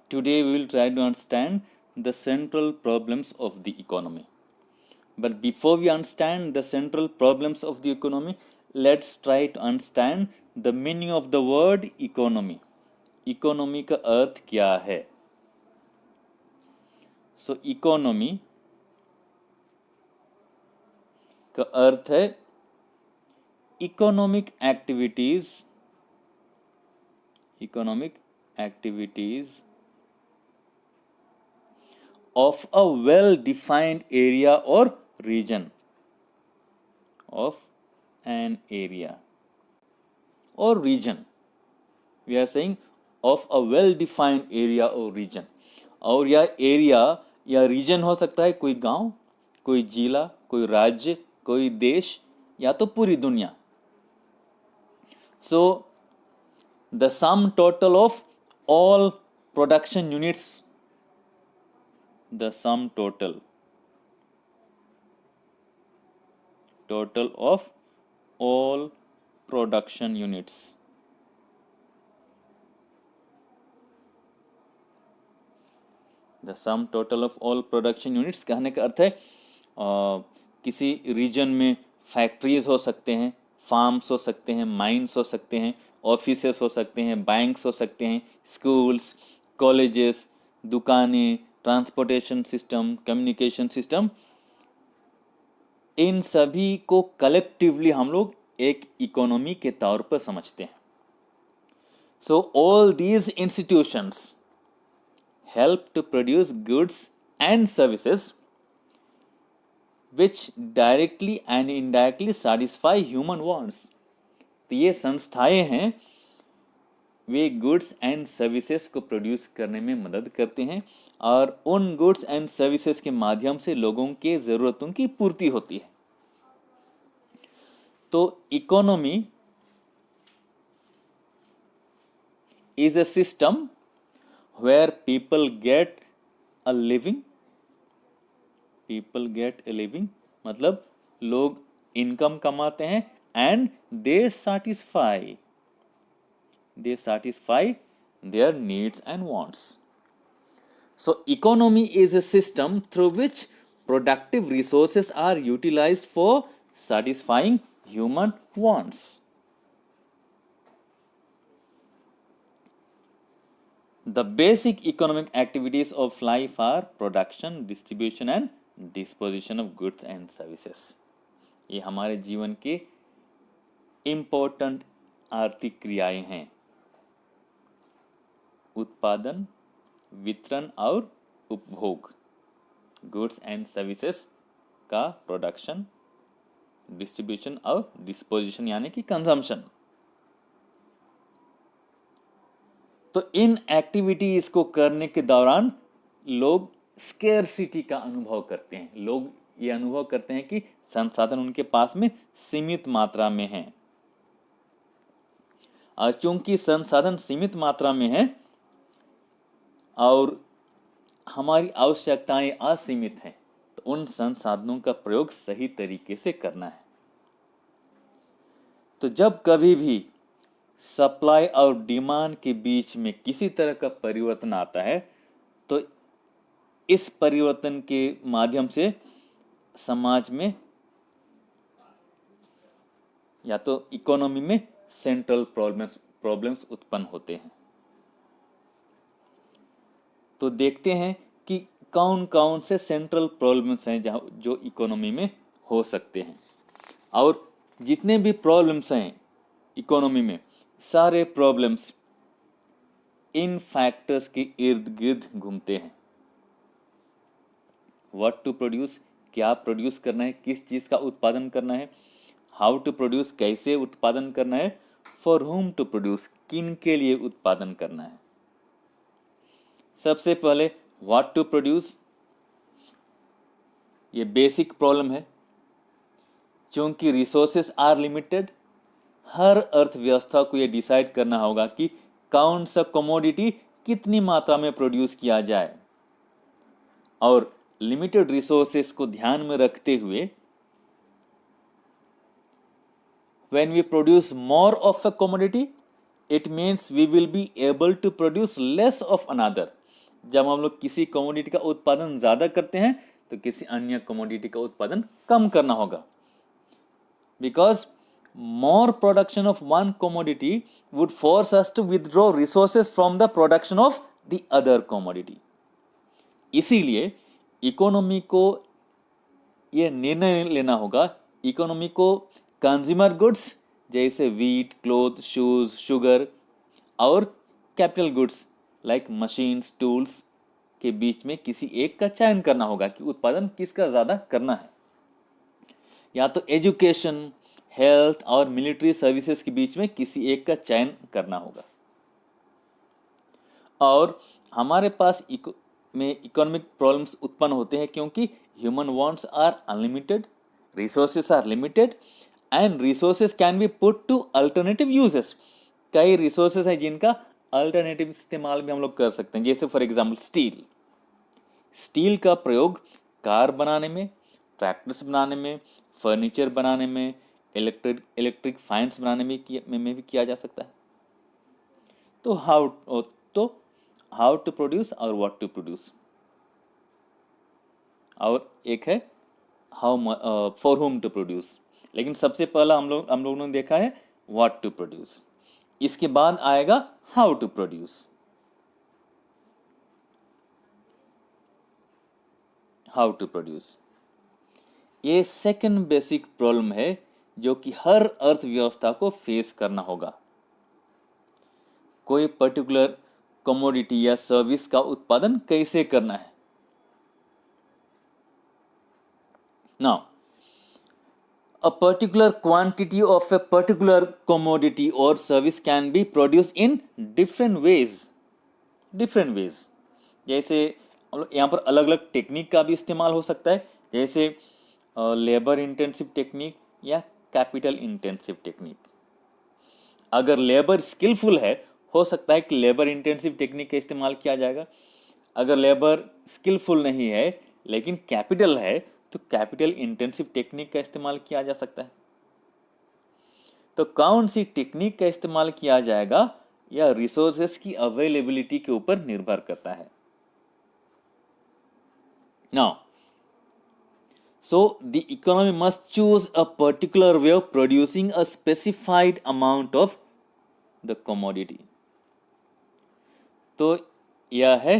Today we will try to understand the central problems of the economy. But before we understand the central problems of the economy, let's try to understand the meaning of the word economy. Economy का अर्थ क्या है? So economy का अर्थ है economic activities of a well defined area or region, of an area or region. We are saying of a well defined area or region. और यह area या reason हो सकता है कोई गांव, कोई जिला, कोई राज्य, कोई देश या तो पूरी दुनिया. So the sum total of all production units, the sum total of all production units, the sum total of all production units कहने का अर्थ है किसी रीजन में फैक्ट्रीज हो सकते हैं, फार्म्स हो सकते हैं, माइंस हो सकते हैं, ऑफिसेस हो सकते हैं, बैंक्स हो सकते हैं, स्कूल्स, कॉलेजेस, दुकानें, ट्रांसपोर्टेशन सिस्टम, कम्युनिकेशन सिस्टम, इन सभी को कलेक्टिवली हम लोग एक इकोनॉमी के तौर पर समझते हैं. So all these institutions help to produce goods and services which directly and indirectly satisfy human wants. तो ये संस्थाएं हैं, वे गुड्स एंड सर्विसेज को प्रोड्यूस करने में मदद करते हैं और उन गुड्स एंड सर्विसेज के माध्यम से लोगों के ज़रूरतों की पूर्ति होती है. तो economy is a system where people get a living, मतलब लोग इनकम कमाते हैं and they satisfy their needs and wants. So economy is a system through which productive resources are utilized for satisfying human wants. The basic economic activities of life are production, distribution and disposition of goods and services. ये हमारे जीवन के important आर्थिक क्रियाएं हैं. उत्पादन, वितरण और उपभोग. गुड्स एंड सर्विसेज का प्रोडक्शन, डिस्ट्रीब्यूशन और डिस्पोजिशन यानी कि कंजम्पशन. तो इन एक्टिविटीज को करने के दौरान लोग स्केर्सिटी का अनुभव करते हैं. लोग ये अनुभव करते हैं कि संसाधन उनके पास में सीमित मात्रा में हैं. और चूंकि संसाधन सीमित मात्रा में है और हमारी आवश्यकताएं असीमित हैं, तो उन संसाधनों का प्रयोग सही तरीके से करना है. तो जब कभी भी सप्लाई और डिमांड के बीच में किसी तरह का परिवर्तन आता है, तो इस परिवर्तन के माध्यम से समाज में या तो इकोनॉमी में सेंट्रल प्रॉब्लम्स उत्पन्न होते हैं. तो देखते हैं कि कौन कौन से सेंट्रल प्रॉब्लम्स हैं जो इकोनॉमी में हो सकते हैं. और जितने भी प्रॉब्लम्स हैं इकोनॉमी में, सारे प्रॉब्लम्स इन फैक्टर्स के इर्द गिर्द घूमते हैं. व्हाट टू प्रोड्यूस, क्या प्रोड्यूस करना है, किस चीज़ का उत्पादन करना है, हाउ टू प्रोड्यूस, कैसे उत्पादन करना है, फॉर हुम टू प्रोड्यूस, किन के लिए उत्पादन करना है. सबसे पहले व्हाट टू प्रोड्यूस, ये बेसिक प्रॉब्लम है. चूंकि रिसोर्सेस आर लिमिटेड, हर अर्थव्यवस्था को ये डिसाइड करना होगा कि कौन सा कमोडिटी कितनी मात्रा में प्रोड्यूस किया जाए. और लिमिटेड रिसोर्सेस को ध्यान में रखते हुए when we produce more of a commodity, it means we will be able to produce less of another. जब हम लोग किसी कमोडिटी का उत्पादन ज़्यादा करते हैं तो किसी अन्य कमोडिटी का उत्पादन कम करना होगा, because more production of one commodity would force us to withdraw resources from the production of the other commodity. इसीलिए इकोनॉमी को ये निर्णय लेना होगा, इकोनॉमी को कंज्यूमर गुड्स जैसे वीट, क्लोथ, शूज, शुगर और capital goods like machines, tools के बीच में किसी एक का चयन करना होगा कि उत्पादन किसका ज़्यादा करना है। या तो एजुकेशन, हेल्थ और मिलिट्री सर्विसेज के बीच में किसी एक का चयन करना होगा। और हमारे पास इकोनॉमिक प्रॉब्लम्स उत्पन्न होते हैं क्योंकि human wants are unlimited, resources are limited and resources can be put to alternative uses. कई रिसोर्सेस हैं जिनका अल्टरनेटिव इस्तेमाल भी हम लोग कर सकते हैं, जैसे फॉर एग्जाम्पल स्टील। स्टील का प्रयोग कार बनाने में, ट्रैक्टर्स बनाने में, फर्नीचर बनाने में, इलेक्ट्रिक फैंस बनाने में भी किया जा सकता है। तो हाउ टू प्रोड्यूस और व्हाट टू प्रोड्यूस, और एक है how for whom to produce. लेकिन सबसे पहला हम लोगों ने देखा है व्हाट टू प्रोड्यूस, इसके बाद आएगा how to produce. How to produce ये सेकंड बेसिक प्रॉब्लम है जो कि हर अर्थव्यवस्था को फेस करना होगा। कोई पर्टिकुलर कमोडिटी या सर्विस का उत्पादन कैसे करना है। Now a particular quantity of a particular commodity or service can be produced in different ways. जैसे यहाँ पर अलग अलग टेक्निक का भी इस्तेमाल हो सकता है, जैसे लेबर इंटेंसिव टेक्निक या कैपिटल इंटेंसिव टेक्निक। अगर लेबर स्किलफुल है, हो सकता है कि लेबर इंटेंसिव टेक्निक का इस्तेमाल किया जाएगा। अगर लेबर स्किलफुल नहीं है लेकिन कैपिटल है तो कैपिटल इंटेंसिव टेक्निक का इस्तेमाल किया जा सकता है। तो कौन सी टेक्निक का इस्तेमाल किया जाएगा या रिसोर्सेस की अवेलेबिलिटी के ऊपर निर्भर करता है। Now so the economy must choose a particular way of producing a specified amount of the commodity. तो यह है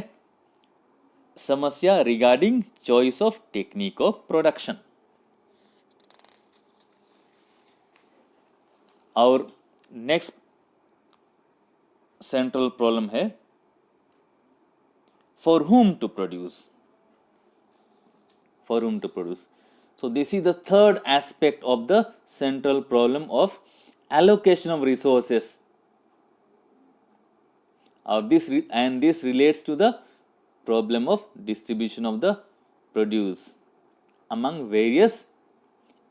समस्या regarding choice of technique of production. और नेक्स्ट सेंट्रल प्रॉब्लम है for whom to produce. For whom to produce. So this is the third aspect of the central problem of allocation of resources. This relates to the problem of distribution of the produce among various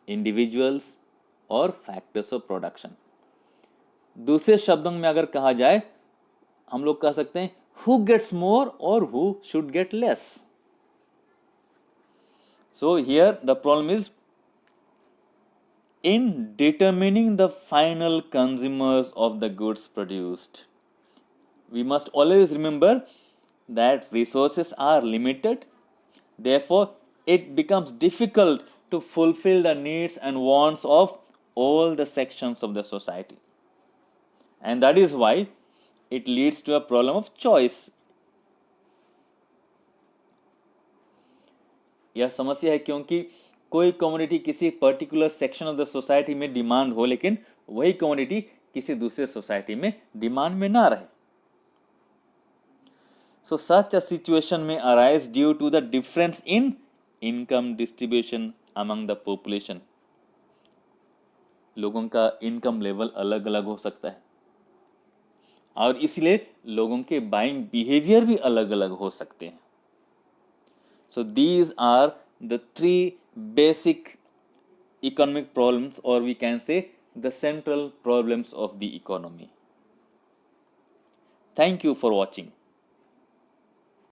individuals or factors of production. दूसरे शब्दों में अगर कहा जाए, हम लोग कह सकते हैं who gets more or who should get less. So here the problem is in determining the final consumers of the goods produced. We must always remember that resources are limited. Therefore, it becomes difficult to fulfill the needs and wants of all the sections of the society. And that is why it leads to a problem of choice. यह समस्या है क्योंकि कोई commodity किसी particular section of the society में demand हो लेकिन वही कमोडिटी किसी दूसरे सोसाइटी में डिमांड में ना रहे। So such a situation may arise due to the difference in income distribution among the population. लोगों का इनकम लेवल अलग अलग हो सकता है और इसलिए लोगों के बाइंग बिहेवियर भी अलग अलग हो सकते हैं। So these are the three basic economic problems, or we can say the central problems of the economy. Thank you for watching.